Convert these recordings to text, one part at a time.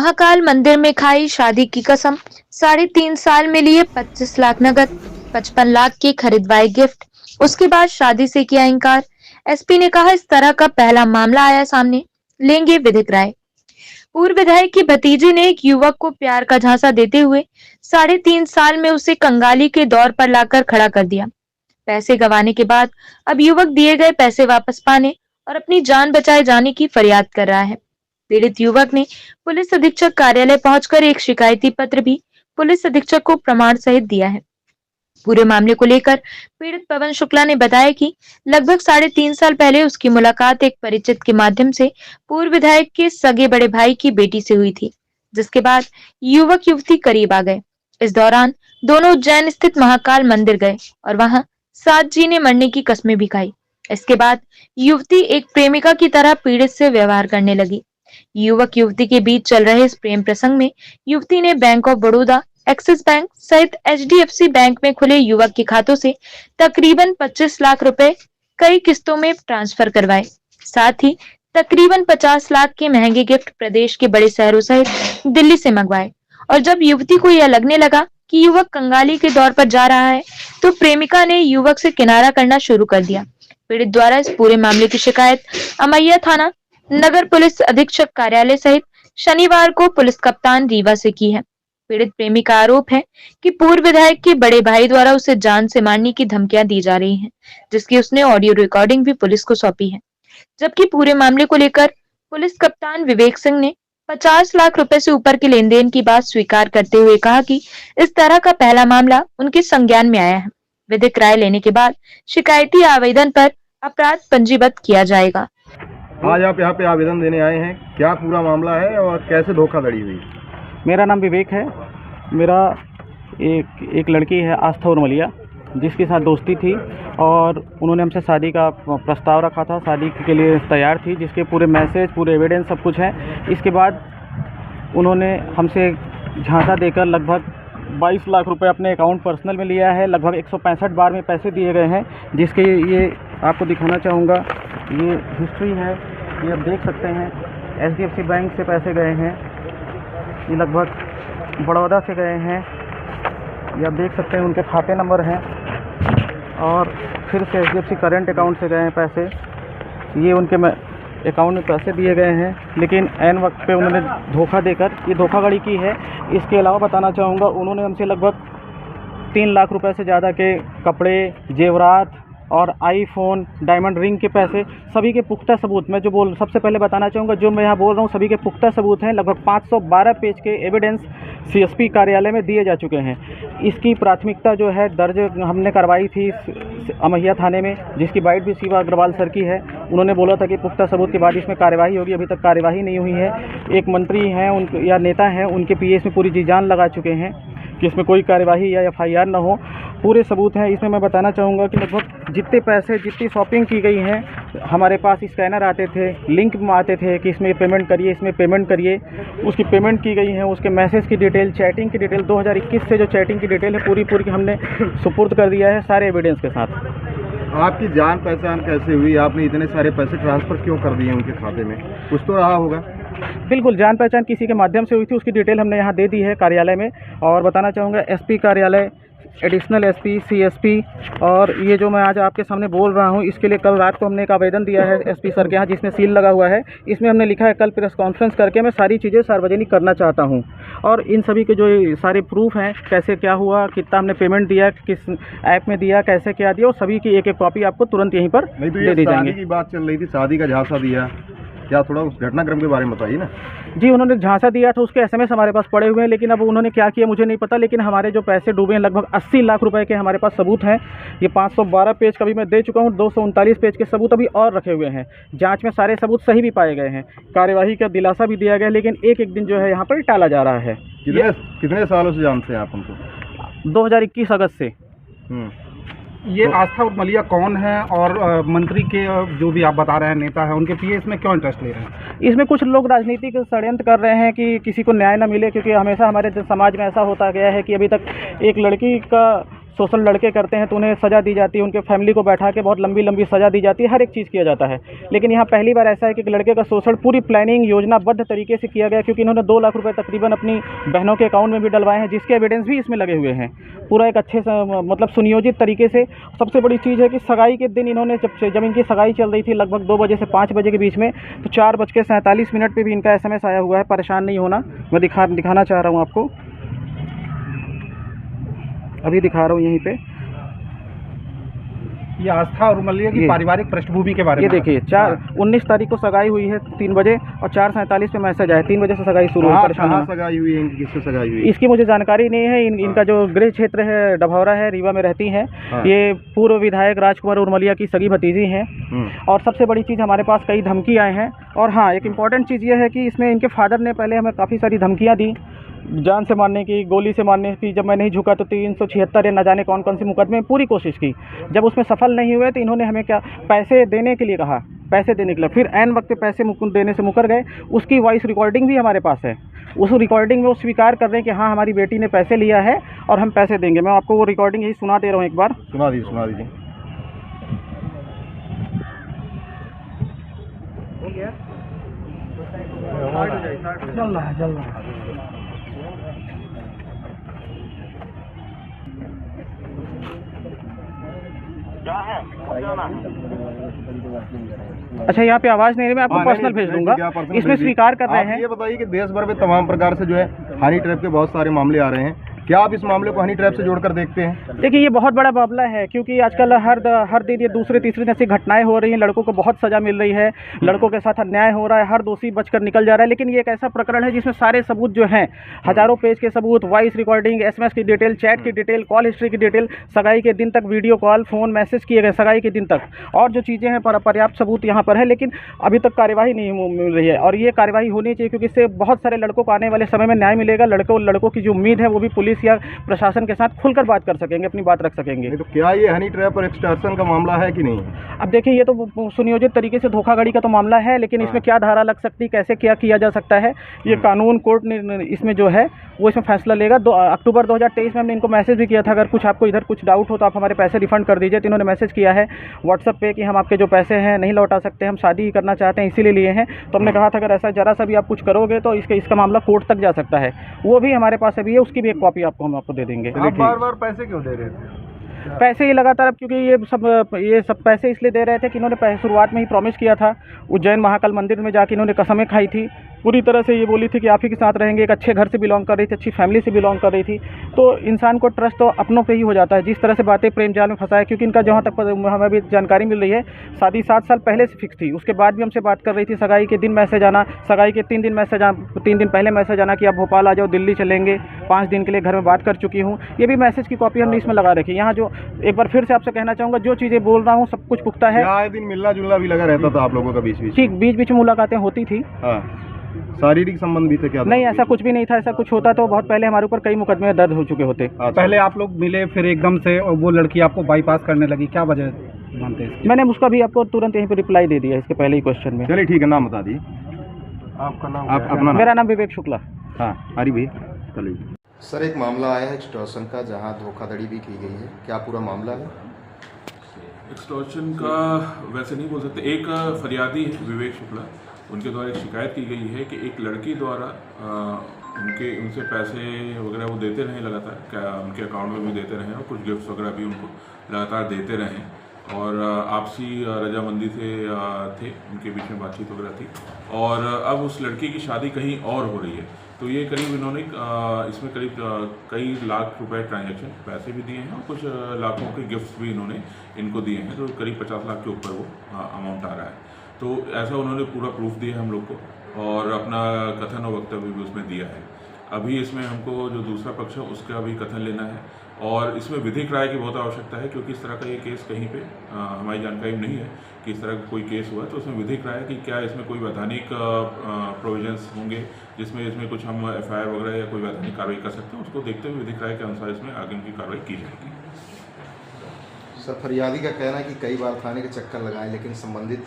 महाकाल मंदिर में खाई शादी की कसम, 3.5 साल में लिए 25 लाख नगद, 55 लाख की खरीदवाई गिफ्ट, उसके बाद शादी से किया इनकार। एसपी ने कहा इस तरह का पहला मामला आया सामने, लेंगे विधिक राय। पूर्व विधायक की भतीजी ने एक युवक को प्यार का झांसा देते हुए 3.5 साल में उसे कंगाली के दौर पर लाकर खड़ा कर दिया। पैसे गंवाने के बाद अब युवक दिए गए पैसे वापस पाने और अपनी जान बचाए जाने की फरियाद कर रहा है। पीड़ित युवक ने पुलिस अधीक्षक कार्यालय पहुंचकर एक शिकायती पत्र भी पुलिस अधीक्षक को प्रमाण सहित दिया है। पूरे मामले को लेकर पीड़ित पवन शुक्ला ने बताया कि लगभग 3.5 साल पहले उसकी मुलाकात एक परिचित के माध्यम से पूर्व विधायक के सगे बड़े भाई की बेटी से हुई थी, जिसके बाद युवक युवती करीब आ गए। इस दौरान दोनों उज्जैन स्थित महाकाल मंदिर गए और वहां साथ जीने मरने की कस्में भी खाई। इसके बाद युवती एक प्रेमिका की तरह पीड़ित से व्यवहार करने लगी। युवक युवती के बीच चल रहे इस प्रेम प्रसंग में युवती ने bank of Baroda, axis bank सहित एचडीएफसी बैंक में खुले युवक के खातों से तकरीबन 25 लाख रुपए कई किस्तों में ट्रांसफर करवाए। साथ ही तकरीबन 50 लाख के महंगे गिफ्ट प्रदेश के बड़े शहरों सहित दिल्ली से मंगवाए। और जब युवती को यह लगने लगा कि युवक कंगाली के दौर पर जा रहा है, तो प्रेमिका ने युवक से किनारा करना शुरू कर दिया। पीड़ित द्वारा इस पूरे मामले की शिकायत अमैया थाना, नगर पुलिस अधीक्षक कार्यालय सहित शनिवार को पुलिस कप्तान रीवा से की है। पीड़ित प्रेमी का आरोप है कि पूर्व विधायक के बड़े भाई द्वारा उसे जान से मारने की धमकियां दी जा रही हैं, जिसकी उसने ऑडियो रिकॉर्डिंग भी पुलिस को सौंपी है। जबकि पूरे मामले को लेकर पुलिस कप्तान विवेक सिंह ने 50 लाख रुपए से ऊपर के लेन देन की बात स्वीकार करते हुए कहा कि इस तरह का पहला मामला उनके संज्ञान में आया है। विधिक राय लेने के बाद शिकायती आवेदन पर अपराध पंजीबद्ध किया जाएगा। आज आप यहाँ पे आवेदन देने आए हैं, क्या पूरा मामला है और कैसे धोखाधड़ी हुई? मेरा नाम विवेक है। मेरा एक लड़की है आस्था उर्मलिया, जिसके साथ दोस्ती थी और उन्होंने हमसे शादी का प्रस्ताव रखा था, शादी के लिए तैयार थी, जिसके पूरे मैसेज, पूरे एविडेंस सब कुछ है। इसके बाद उन्होंने हमसे झांसा देकर लगभग 22 लाख रुपए अपने अकाउंट पर्सनल में लिया है। लगभग 165 बार में पैसे दिए गए हैं, जिसके ये आपको दिखाना चाहूँगा। ये हिस्ट्री है, ये आप देख सकते हैं। एचडीएफसी बैंक से पैसे गए हैं, ये लगभग बड़ौदा से गए हैं, ये आप देख सकते हैं, उनके खाते नंबर हैं। और फिर से एचडीएफसी करंट अकाउंट से गए हैं पैसे, ये उनके अकाउंट में पैसे दिए गए हैं, लेकिन ऐन वक्त पे उन्होंने धोखा देकर ये धोखाधड़ी की है। इसके अलावा बताना चाहूँगा, उन्होंने हमसे लगभग 3 लाख रुपए से ज़्यादा के कपड़े, जेवरात और आईफोन, डायमंड रिंग के पैसे, सभी के पुख्ता सबूत, मैं सबसे पहले बताना चाहूँगा, जो मैं यहाँ बोल रहा हूँ सभी के पुख्ता सबूत हैं। लगभग 512 पेज के एविडेंस सीएसपी कार्यालय में दिए जा चुके हैं। इसकी प्राथमिकता जो है दर्ज हमने करवाई थी अमैया थाने में, जिसकी बाइट भी शिवा अग्रवाल सर की है। उन्होंने बोला था कि पुख्ता सबूत के बाद इसमें कार्यवाही होगी, अभी तक कार्यवाही नहीं हुई है। एक मंत्री हैं या नेता हैं, उनके पीए इसमें पूरी जी जान लगा चुके हैं कि इसमें कोई कार्यवाही या एफआईआर न हो। पूरे सबूत हैं इसमें। मैं बताना चाहूँगा कि लगभग जितने पैसे, जितनी शॉपिंग की गई है, हमारे पास स्कैनर आते थे, लिंक आते थे कि इसमें पेमेंट करिए, इसमें पेमेंट करिए, उसकी पेमेंट की गई है। उसके मैसेज की डिटेल, चैटिंग की डिटेल, 2021 से जो चैटिंग की डिटेल है पूरी हमने सुपुर्द कर दिया है सारे एविडेंस के साथ। आपकी जान पहचान कैसे हुई? आपने इतने सारे पैसे ट्रांसफ़र क्यों कर दिए उनके खाते में? कुछ तो रहा होगा। बिल्कुल, जान पहचान किसी के माध्यम से हुई थी, उसकी डिटेल हमने यहाँ दे दी है कार्यालय में। और बताना चाहूँगा एसपी कार्यालय, एडिशनल एसपी, सीएसपी, और ये जो मैं आज आपके सामने बोल रहा हूँ, इसके लिए कल रात को हमने एक आवेदन दिया है एसपी सर के यहाँ, जिसमें सील लगा हुआ है। इसमें हमने लिखा है कल प्रेस कॉन्फ्रेंस करके मैं सारी चीज़ें सार्वजनिक करना चाहता हूँ। और इन सभी के जो सारे प्रूफ हैं, कैसे क्या हुआ, कितना हमने पेमेंट दिया, किस ऐप में दिया, कैसे क्या दिया, और सभी की एक कॉपी आपको तुरंत यहीं पर दे दी जाएंगी। शादी की बात चल रही थी, शादी का झांसा दिया, क्या थोड़ा उस घटनाक्रम के बारे में बताइए ना। जी, उन्होंने झांसा दिया था, उसके एसएमएस हमारे पास पड़े हुए हैं, लेकिन अब उन्होंने क्या किया मुझे नहीं पता। लेकिन हमारे जो पैसे डूबे हैं, लगभग 80 लाख रुपए के हमारे पास सबूत हैं। ये 512 पेज का भी मैं दे चुका हूँ, 239 पेज के सबूत अभी और रखे हुए हैं। जांच में सारे सबूत सही भी पाए गए हैं, कार्यवाही का दिलासा भी दिया गया, लेकिन एक दिन जो है यहाँ पर टाला जा रहा है। कितने सालों से जानते हैं आप हमको? 2021 अगस्त से। ये आस्था उर्मलिया कौन है और मंत्री के जो भी आप बता रहे हैं नेता है, उनके पीए इसमें क्यों इंटरेस्ट ले रहे हैं? इसमें कुछ लोग राजनीतिक षड्यंत्र कर रहे हैं कि किसी को न्याय न मिले, क्योंकि हमेशा हमारे समाज में ऐसा होता गया है कि अभी तक एक लड़की का शोषण लड़के करते हैं तो उन्हें सज़ा दी जाती है, उनके फैमिली को बैठा के बहुत लंबी लंबी सज़ा दी जाती है, हर एक चीज़ किया जाता है। लेकिन यहाँ पहली बार ऐसा है कि एक लड़के का शोषण पूरी प्लानिंग योजनाबद्ध तरीके से किया गया, क्योंकि इन्होंने 2 लाख रुपए तकरीबन अपनी बहनों के अकाउंट में भी डलवाए हैं, जिसके एविडेंस भी इसमें लगे हुए हैं। पूरा एक अच्छे से मतलब सुनियोजित तरीके से। सबसे बड़ी चीज़ है कि सगाई के दिन इन्होंने जब इनकी सगाई चल रही थी लगभग 2 बजे से 5 बजे के बीच में, तो 4:47 पे भी इनका SMS आया हुआ है। परेशान नहीं होना, मैं दिखाना चाह रहा हूँ आपको, अभी दिखा रहा हूँ यहीं पे। ये आस्था और मलिया की पारिवारिक पृष्ठभूमि के बारे में ये देखिए, 19 तारीख को सगाई हुई है 3 बजे और 4:47 पे मैसेज आया। 3 बजे से सगाई शुरू हुई। कहाँ सगाई हुई है, किससे सगाई हुई? इसकी मुझे जानकारी नहीं है। इनका जो गृह क्षेत्र है डभौरा है, रीवा में रहती हैं। ये पूर्व विधायक राजकुमार उर्मलिया की सगी भतीजी हैं। और सबसे बड़ी चीज़, हमारे पास कई धमकी आए हैं। और हाँ, एक इम्पॉर्टेंट चीज़ ये है कि इसमें इनके फादर ने पहले हमें काफ़ी सारी धमकियाँ दी, जान से मारने की, गोली से मारने की। जब मैं नहीं झुका तो 376 या न जाने कौन कौन से मुकदमे में पूरी कोशिश की। जब उसमें सफल नहीं हुए तो इन्होंने हमें क्या पैसे देने के लिए कहा, पैसे देने के लिए। फिर ऐन वक्त पे पैसे देने से मुकर गए। उसकी वॉइस रिकॉर्डिंग भी हमारे पास है। उस रिकॉर्डिंग में वो स्वीकार कर रहे हैं कि हाँ, हमारी बेटी ने पैसे लिया है और हम पैसे देंगे। मैं आपको वो रिकॉर्डिंग यही सुना दे रहा हूँ, एक बार सुना दीजिए। चल रहा है। अच्छा, यहाँ पे आवाज़ नहीं रही, मैं आपको पर्सनल भेज दूंगा। इसमें स्वीकार कर रहे हैं। ये बताइए कि देश भर में तमाम प्रकार से जो है हनी ट्रैप के बहुत सारे मामले आ रहे हैं, क्या आप इस मामले को हनी ट्रैप से जोड़कर देखते हैं? देखिए, ये बहुत बड़ा मामला है, क्योंकि आजकल हर दिन ये दूसरे तीसरे दिन ऐसी घटनाएं हो रही हैं। लड़कों को बहुत सज़ा मिल रही है, लड़कों के साथ अन्याय हो रहा है, हर दोषी बचकर निकल जा रहा है। लेकिन ये एक ऐसा प्रकरण है जिसमें सारे सबूत जो हैं, हज़ारों पेज के सबूत, वॉइस रिकॉर्डिंग, SMS की डिटेल, चैट की डिटेल, कॉल हिस्ट्री की डिटेल, सगाई के दिन तक वीडियो कॉल, फ़ोन, मैसेज किए गए सगाई के दिन तक, और जो चीज़ें हैं पर्याप्त सबूत यहाँ पर है। लेकिन अभी तक कार्यवाही नहीं मिल रही है, और ये कार्यवाही होनी चाहिए, क्योंकि इससे बहुत सारे लड़कों को आने वाले समय में न्याय मिलेगा। लड़कों की जो उम्मीद है वो भी पुलिस या प्रशासन के साथ खुलकर बात कर सकेंगे, अपनी बात रख सकेंगे। तो क्या ये हनी ट्रैप और एक्सटॉर्शन का मामला है कि नहीं? अब देखिए, ये तो सुनियोजित तरीके से धोखाधड़ी का तो मामला है, लेकिन इसमें क्या धारा लग सकती है, कैसे क्या किया जा सकता है, ये कानून कोर्ट ने इसमें जो है वो इसमें फैसला लेगा। अक्टूबर 2023 में हमने इनको मैसेज भी किया था, अगर कुछ आपको इधर कुछ डाउट हो तो आप हमारे पैसे रिफंड कर दीजिए। तो इन्होंने मैसेज किया है व्हाट्सएप पे कि हम आपके जो पैसे हैं नहीं लौटा सकते, हम शादी ही करना चाहते हैं, इसीलिए लिए हैं। तो हमने कहा था अगर ऐसा जरा सा भी आप कुछ करोगे तो इसका मामला कोर्ट तक जा सकता है। वो भी हमारे पास अभी है, उसकी भी एक कॉपी हम आपको दे देंगे। बार पैसे क्यों दे रहे थे? पैसे ही लगातार, अब क्योंकि ये सब पैसे इसलिए दे रहे थे कि इन्होंने शुरुआत में ही प्रॉमिस किया था। उज्जैन महाकाल मंदिर में जाके इन्होंने कसमें खाई थी, पूरी तरह से ये बोली थी कि आप ही के साथ रहेंगे। एक अच्छे घर से बिलोंग कर रही थी, अच्छी फैमिली से बिलोंग कर रही थी। तो इंसान को ट्रस्ट तो अपनों पे ही हो जाता है। जिस तरह से बातें प्रेम जाल में फंसाए, क्योंकि इनका जहाँ तक हमें भी जानकारी मिल रही है, शादी 7 साल पहले से फिक्स थी। उसके बाद भी हमसे बात कर रही थी, सगाई के दिन मैसेज आना, सगाई के 3 दिन पहले मैसेज आना कि आप भोपाल आ जाओ, दिल्ली चलेंगे, 5 दिन के लिए घर में बात कर चुकी हूँ। ये भी मैसेज की कॉपी हमने इसमें लगा रखी। यहाँ जो एक बार फिर से आपसे कहना चाहूँगा, जो चीज़ें बोल रहा हूँ सब कुछ पुख्ता है। आए दिन मिलना जुलना भी लगा रहता था आप लोगों का बीच बीच में मुलाकातें होती थी। शारीरिक संबंध भी थे क्या? नहीं, ऐसा कुछ भी नहीं था। ऐसा कुछ होता तो बहुत पहले हमारे ऊपर कई मुकदमे दर्ज हो चुके होते। पहले आप लोग मिले, फिर एकदम से वो लड़की आपको बाईपास करने लगी, क्या वजह मानते हैं? मैंने उसका भी आपको तुरंत यहीं पे रिप्लाई दे दिया इसके पहले ही क्वेश्चन में। चलिए ठीक है, नाम बता दीजिए आपका। नाम अपना? मेरा नाम विवेक शुक्ला। हाँ, हरी भैया चलिए। सर, एक मामला आया है एक्सटॉर्शन का, जहां धोखाधड़ी भी की गई है, क्या पूरा मामला है? एक्सटॉर्शन का वैसे नहीं बोल सकते। एक फरियादी है विवेक शुक्ला, उनके द्वारा एक शिकायत की गई है कि एक लड़की द्वारा उनसे पैसे वगैरह वो देते रहे लगातार, क्या उनके अकाउंट में भी देते रहे और कुछ गिफ्ट्स वगैरह भी उनको लगातार देते रहे, और आपसी रजामंदी से थे, उनके बीच में बातचीत वगैरह थी। और अब उस लड़की की शादी कहीं और हो रही है, तो ये करीब इन्होंने इसमें करीब कई लाख रुपए ट्रांजैक्शन पैसे भी दिए हैं और कुछ लाखों के गिफ्ट्स भी इन्होंने इनको दिए हैं, तो करीब 50 लाख के ऊपर वो अमाउंट आ रहा है। तो ऐसा उन्होंने पूरा प्रूफ दिया है हम लोग को, और अपना कथन और वक्तव्य भी उसमें दिया है। अभी इसमें हमको जो दूसरा पक्ष है उसका भी कथन लेना है, और इसमें विधिक राय की बहुत आवश्यकता है, क्योंकि इस तरह का ये केस कहीं पे हमारी जानकारी में नहीं है कि इस तरह का कोई केस हुआ है। तो उसमें विधिक राय कि क्या इसमें कोई वैधानिक प्रोविजंस होंगे जिसमें कुछ हम FIR वगैरह या कोई वैधानिक कार्रवाई कर सकते हैं, उसको देखते हुए विधिक राय के अनुसार इसमें आगे की कार्रवाई की जाएगी। सर, फरियादी का कहना है कि कई बार थाने के चक्कर लगाए, लेकिन संबंधित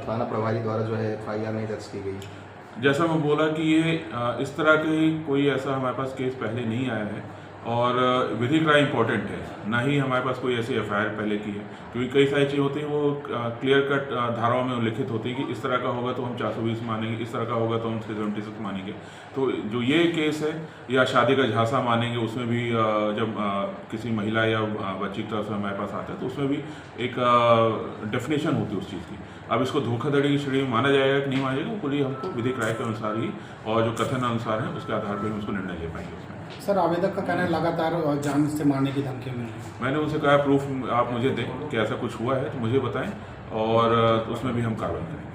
थाना प्रभारी द्वारा जो है FIR नहीं दर्ज की गई। जैसा मैं बोला कि ये इस तरह के कोई ऐसा हमारे पास केस पहले नहीं आया है, और विधिक राय इम्पोर्टेंट है, ना ही हमारे पास कोई ऐसी एफआईआर पहले की है, क्योंकि कई सारी चीज़ें होती हैं वो क्लियर कट धाराओं में उल्लिखित होती है कि इस तरह का होगा तो हम 420 मानेंगे, इस तरह का होगा तो हम 376 मानेंगे। तो जो ये केस है या शादी का झांसा मानेंगे, उसमें भी जब किसी महिला या बच्ची की तरफ से हमारे पास आता है तो उसमें भी एक डेफिनेशन होती है उस चीज़ की। अब इसको धोखाधड़ी की श्रेणी में माना जाएगा कि नहीं माना जाएगा, वो लिए हमको विधिक राय के अनुसार ही और जो कथन अनुसार है उसके आधार पर हम उसको निर्णय ले पाएंगे उसमें। सर, आवेदक का कहना है लगातार जान से मारने की धमकी मिली है। मैंने उनसे कहा प्रूफ आप मुझे दें कि ऐसा कुछ हुआ है तो मुझे बताएं और उसमें भी हम कार्रवाई करें।